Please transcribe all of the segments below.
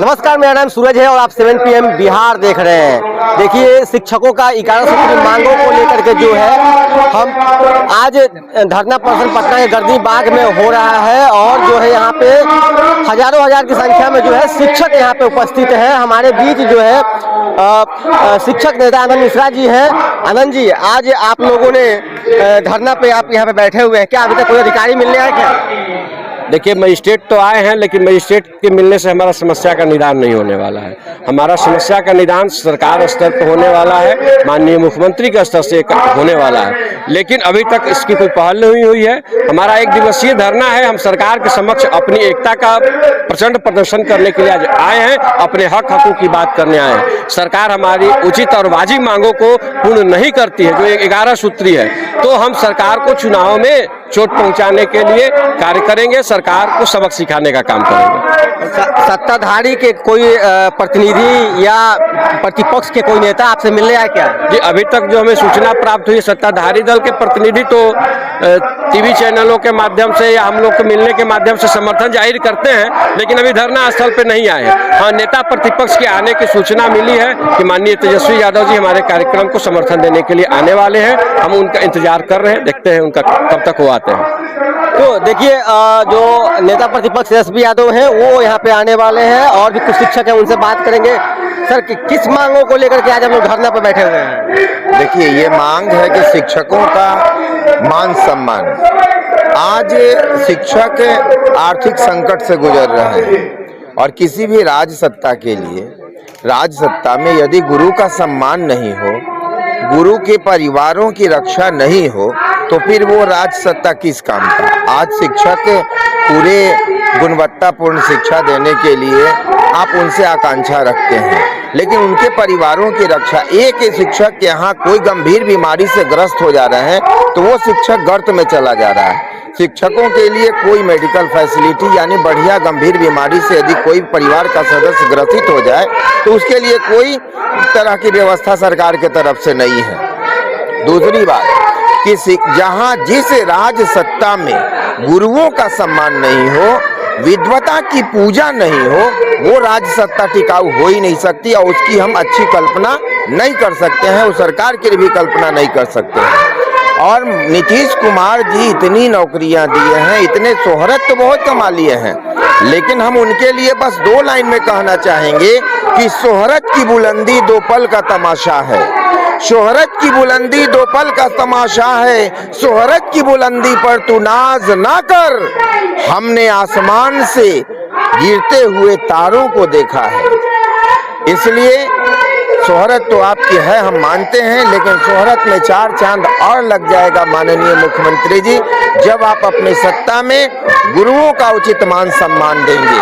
नमस्कार, मेरा नाम सूरज है और आप 7 PM बिहार देख रहे हैं। देखिए, शिक्षकों का 11 सूत्री मांगों को लेकर के जो है हम आज धरना प्रदर्शन पटना के गर्दी बाग में हो रहा है और जो है यहाँ पे हजारों हजार की संख्या में जो है शिक्षक यहाँ पे उपस्थित है। हमारे बीच जो है शिक्षक नेता आनंद मिश्रा जी हैं। आनंद जी, आज आप लोगों ने धरना पे आप यहाँ पे बैठे हुए हैं, क्या अभी तक कोई अधिकारी मिलने आए क्या? देखिए, मजिस्ट्रेट तो आए हैं, लेकिन मजिस्ट्रेट के मिलने से हमारा समस्या का निदान नहीं होने वाला है। हमारा समस्या का निदान सरकार स्तर पर होने वाला है, माननीय मुख्यमंत्री के स्तर से होने वाला है, लेकिन अभी तक इसकी कोई पहल नहीं हुई है। हमारा 1 दिवसीय धरना है। हम सरकार के समक्ष अपनी एकता का प्रचंड प्रदर्शन करने के लिए आज आए हैं, अपने हकों की बात करने आए हैं। सरकार हमारी उचित और वाजिब मांगों को पूर्ण नहीं करती है, जो 11 सूत्री है, तो हम सरकार को चुनाव में चोट पहुंचाने के लिए कार्य करेंगे, सरकार को सबक सिखाने का काम करेंगे। सत्ताधारी के कोई प्रतिनिधि या प्रतिपक्ष के कोई नेता आपसे मिलने आए क्या? जी, अभी तक जो हमें सूचना प्राप्त हुई, सत्ताधारी दल के प्रतिनिधि तो टीवी चैनलों के माध्यम से या हम लोग को मिलने के माध्यम से समर्थन जाहिर करते हैं, लेकिन अभी धरना स्थल पे नहीं आए हैं। हाँ, नेता प्रतिपक्ष के आने की सूचना मिली है कि माननीय तेजस्वी यादव जी हमारे कार्यक्रम को समर्थन देने के लिए आने वाले हैं। हम उनका इंतजार कर रहे हैं, देखते हैं उनका कब तक वो आते हैं। तो देखिए, जो नेता प्रतिपक्ष तेजस्वी यादव हैं वो यहाँ पे आने वाले हैं और भी कुछ शिक्षक हैं, उनसे बात करेंगे। सर, किस मांगों को लेकर के आज हम लोग धरना पे बैठे हुए हैं? देखिए, ये मांग है कि शिक्षकों का मान सम्मान। आज शिक्षक आर्थिक संकट से गुजर रहे हैं और किसी भी राज सत्ता के लिए, राज सत्ता में यदि गुरु का सम्मान नहीं हो, गुरु के परिवारों की रक्षा नहीं हो, तो फिर वो राज सत्ता किस काम का। आज शिक्षक पूरे गुणवत्तापूर्ण शिक्षा देने के लिए आप उनसे आकांक्षा रखते हैं, लेकिन उनके परिवारों की रक्षा, एक शिक्षक के यहाँ कोई गंभीर बीमारी से ग्रस्त हो जा रहे हैं तो वो शिक्षक गर्त में चला जा रहा है। शिक्षकों के लिए कोई मेडिकल फैसिलिटी यानी बढ़िया गंभीर बीमारी से यदि कोई परिवार का सदस्य ग्रसित हो जाए तो उसके लिए कोई तरह की व्यवस्था सरकार के तरफ से नहीं है। दूसरी बात कि जहाँ जिस राज सत्ता में गुरुओं का सम्मान नहीं हो, विद्वता की पूजा नहीं हो, वो राज सत्ता टिकाऊ हो ही नहीं सकती और उसकी हम अच्छी कल्पना नहीं कर सकते हैं, उस सरकार की भी कल्पना नहीं कर सकते हैं। और नीतीश कुमार जी इतनी नौकरियां दिए हैं, इतने शोहरत तो बहुत कमा लिए हैं, लेकिन हम उनके लिए बस 2 लाइन में कहना चाहेंगे कि शोहरत की बुलंदी 2 पल का तमाशा है। शोहरत की बुलंदी 2 पल का तमाशा है, शोहरत की बुलंदी पर तू नाज ना कर। हमने आसमान से गिरते हुए तारों को देखा है। इसलिए शोहरत तो आपकी है, हम मानते हैं, लेकिन शोहरत में 4 चांद और लग जाएगा माननीय मुख्यमंत्री जी, जब आप अपने सत्ता में गुरुओं का उचित मान सम्मान देंगे।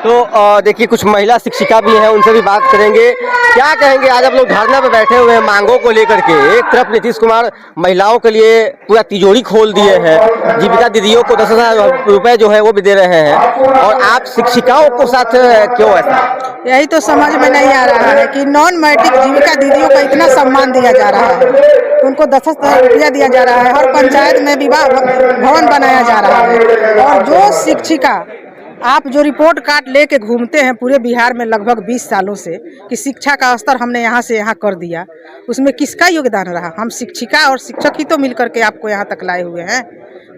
तो देखिए, कुछ महिला शिक्षिका भी हैं, उनसे भी बात करेंगे। क्या कहेंगे, आज आप लोग धरना पे बैठे हुए हैं मांगों को लेकर के। एक तरफ नीतीश कुमार महिलाओं के लिए पूरा तिजोरी खोल दिए हैं, जीविका दीदियों को 10,000 रुपए जो है वो भी दे रहे हैं, और आप शिक्षिकाओं को साथ क्यों ऐसा? यही तो समझ में नहीं आ रहा है कि नॉन मैट्रिक जीविका दीदियों का इतना सम्मान दिया जा रहा है, उनको 10,000 रुपया दिया जा रहा है, हर पंचायत में विवाह भवन बनाया जा रहा है। और जो शिक्षिका, आप जो रिपोर्ट कार्ड लेके घूमते हैं पूरे बिहार में लगभग 20 सालों से कि शिक्षा का स्तर हमने यहाँ से यहाँ कर दिया, उसमें किसका योगदान रहा? हम शिक्षिका और शिक्षक ही तो मिलकर के आपको यहाँ तक लाए हुए हैं,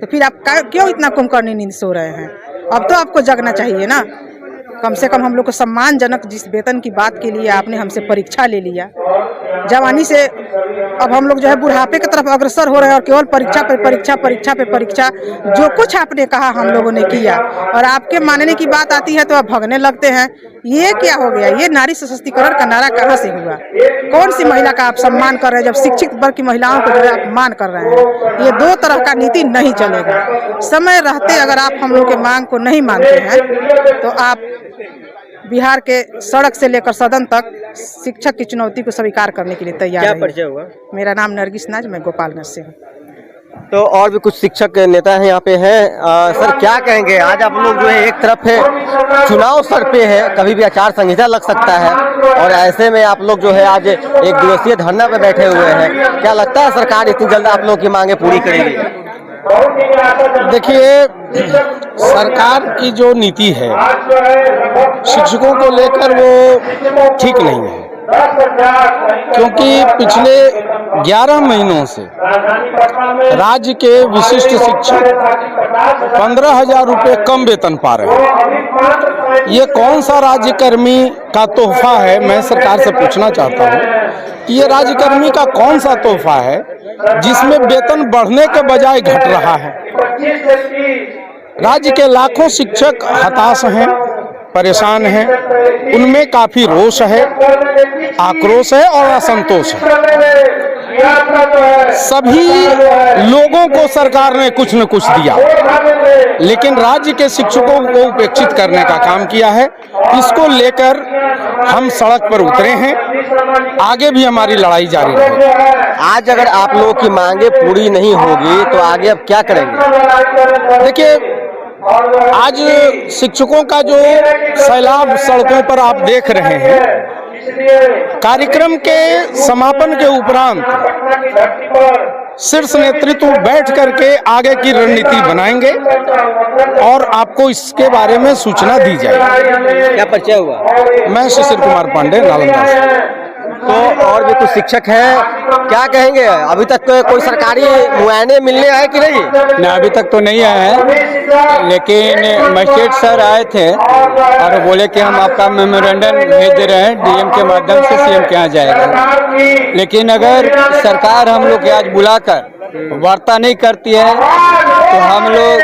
तो फिर आप क्यों इतना कुंभकर्णी नींद सो रहे हैं? अब तो आपको जगना चाहिए ना। कम से कम हम लोग को सम्मानजनक जिस वेतन की बात के लिए आपने हमसे परीक्षा ले लिया, जवानी से अब हम लोग जो है बुढ़ापे की तरफ अग्रसर हो रहे हैं और केवल परीक्षा पे परीक्षा, परीक्षा पे परीक्षा। जो कुछ आपने कहा हम लोगों ने किया, और आपके मानने की बात आती है तो आप भगने लगते हैं। ये क्या हो गया? ये नारी सशक्तिकरण का नारा कहाँ से हुआ? कौन सी महिला का आप सम्मान कर रहे हैं जब शिक्षित वर्ग की महिलाओं को जो है अपमान कर रहे हैं? ये 2 तरह का नीति नहीं चलेगा। समय रहते अगर आप हम लोग के मांग को नहीं मानते हैं तो आप बिहार के सड़क से लेकर सदन तक शिक्षक की चुनौती को स्वीकार करने के लिए तैयार क्या परिचय हुआ? मेरा नाम नरगिस नाज, मैं गोपालगंज से हूँ। तो और भी कुछ शिक्षक नेता हैं यहाँ पे हैं। सर, क्या कहेंगे, आज आप लोग जो है एक तरफ है चुनाव सर पे है, कभी भी आचार संहिता लग सकता है, और ऐसे में आप लोग जो है आज 1 दिवसीय धरना पे बैठे हुए हैं। क्या लगता है सरकार इतनी जल्द आप लोग की मांगे पूरी करेगी? देखिए, सरकार की जो नीति है शिक्षकों को लेकर वो ठीक नहीं है, क्योंकि पिछले 11 महीनों से राज्य के विशिष्ट शिक्षक 15,000 रुपये कम वेतन पा रहे हैं। ये कौन सा राज्यकर्मी का तोहफा है? मैं सरकार से पूछना चाहता हूँ कि ये राज्यकर्मी का कौन सा तोहफा है जिसमें वेतन बढ़ने के बजाय घट रहा है। राज्य के लाखों शिक्षक हताश हैं, परेशान हैं, उनमें काफी रोष है, आक्रोश है और असंतोष है। सभी लोगों को सरकार ने कुछ न कुछ दिया, लेकिन राज्य के शिक्षकों को उपेक्षित करने का काम किया है। इसको लेकर हम सड़क पर उतरे हैं, आगे भी हमारी लड़ाई जारी रहेगी। आज अगर आप लोगों की मांगे पूरी नहीं होगी तो आगे अब क्या करेंगे? देखिए, आज शिक्षकों का जो सैलाब सड़कों पर आप देख रहे हैं, कार्यक्रम के समापन के उपरांत शीर्ष नेतृत्व बैठ करके आगे की रणनीति बनाएंगे और आपको इसके बारे में सूचना दी जाएगी। क्या परिचय हुआ? मैं शिशिर कुमार पांडे, नालंदा से। तो और भी कुछ शिक्षक हैं, क्या कहेंगे? अभी तक कोई सरकारी मुआयने मिलने आए कि नहीं? अभी तक तो नहीं आया है, लेकिन मजिस्ट्रेट सर आए थे और बोले कि हम आपका मेमोरेंडम भेज दे रहे हैं, डीएम के माध्यम से सीएम के यहाँ जाएगा। लेकिन अगर सरकार हम लोग के आज बुलाकर वार्ता नहीं करती है तो हम लोग,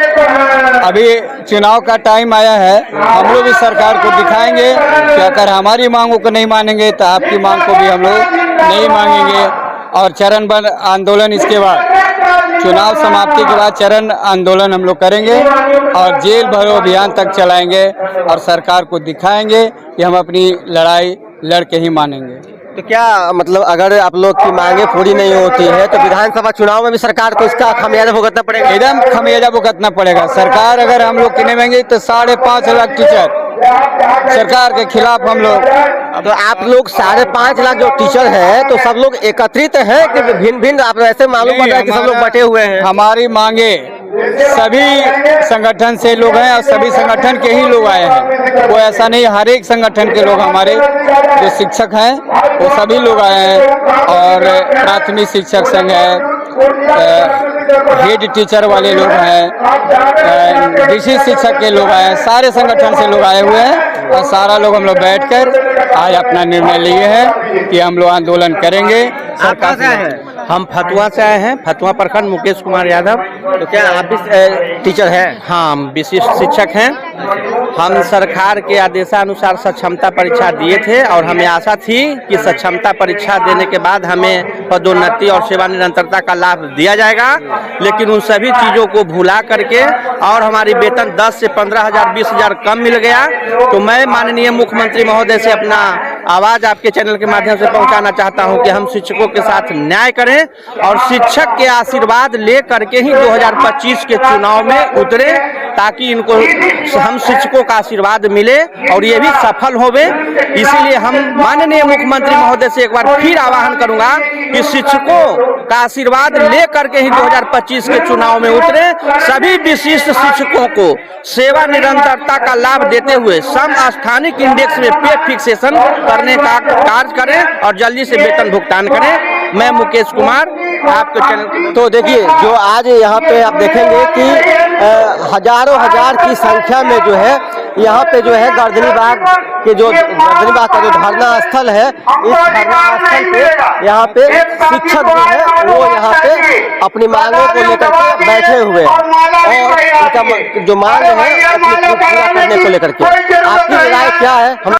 अभी चुनाव का टाइम आया है, हम लोग भी सरकार को दिखाएंगे कि अगर हमारी मांगों को नहीं मानेंगे तो आपकी मांग को भी हम लोग नहीं मांगेंगे। और चरणबद्ध आंदोलन इसके बाद, चुनाव समाप्ति के बाद चरण आंदोलन हम लोग करेंगे और जेल भरो अभियान तक चलाएंगे और सरकार को दिखाएंगे कि हम अपनी लड़ाई लड़ के ही मानेंगे। तो क्या मतलब अगर आप लोग की मांगे पूरी नहीं होती है तो विधानसभा चुनाव में भी सरकार को इसका खमियाजा भुगतना पड़ेगा? एकदम खमियाजा भुगतना पड़ेगा। सरकार अगर हम लोग की नहीं मांगे तो 5.5 लाख टीचर सरकार के खिलाफ हम लोग। तो आप लोग 5.5 लाख जो टीचर हैं तो सब लोग एकत्रित हैं कि भिन्न भिन्न? आप ऐसे मालूम पड़ रहा है कि सब लोग बटे हुए हैं। हमारी मांगे सभी संगठन से लोग हैं और सभी संगठन के ही लोग आए हैं, कोई ऐसा नहीं, हर एक संगठन के लोग, हमारे जो शिक्षक हैं वो सभी लोग आए हैं। और प्राथमिक शिक्षक संघ है, हेड टीचर वाले लोग हैं, विशिष्ट शिक्षक के लोग आए हैं, सारे संगठन से लोग आए हुए हैं और सारा लोग हम लोग बैठकर आज अपना निर्णय लिए हैं कि हम लोग आंदोलन करेंगे। सरकार से आए हैं? हम फतुआ से आए हैं, फतुआ प्रखंड, मुकेश कुमार यादव। तो क्या आप भी टीचर हैं? हाँ, हम विशिष्ट शिक्षक हैं। हम सरकार के आदेशानुसार सक्षमता परीक्षा दिए थे और हमें आशा थी कि सक्षमता परीक्षा देने के बाद हमें पदोन्नति और सेवा निरंतरता का लाभ दिया जाएगा, लेकिन उन सभी चीज़ों को भुला करके और हमारी वेतन 10 से 15,000 20,000 कम मिल गया। तो मैं माननीय मुख्यमंत्री महोदय से अपना आवाज़ आपके चैनल के माध्यम से पहुंचाना चाहता हूं कि हम शिक्षकों के साथ न्याय करें और शिक्षक के आशीर्वाद ले करके ही 2025 के चुनाव में उतरे, ताकि इनको हम शिक्षकों का आशीर्वाद मिले और ये भी सफल होवे। इसीलिए हम माननीय मुख्यमंत्री महोदय से एक बार फिर आह्वान करूंगा कि शिक्षकों का आशीर्वाद ले करके ही 2025 के चुनाव में उतरे, सभी विशिष्ट शिक्षकों को सेवा निरंतरता का लाभ देते हुए समस्थानिक इंडेक्स में पे फिक्सेशन करने का कार्य करें और जल्दी से वेतन भुगतान करें। मैं मुकेश कुमार, आपके चैनल। तो देखिए, जो आज यहाँ पे आप देखेंगे कि हजारों हजार की संख्या में जो है यहाँ पे जो है गर्दनीबाग के जो गर्दनीबाग का जो धरना स्थल है, इस धरना स्थल पे यहाँ पे शिक्षक जो है वो यहाँ पे अपनी मांगों को लेकर के बैठे हुए हैं और उनका जो मांग है अपनी पूरा करने को लेकर के। आपकी राय क्या है? हम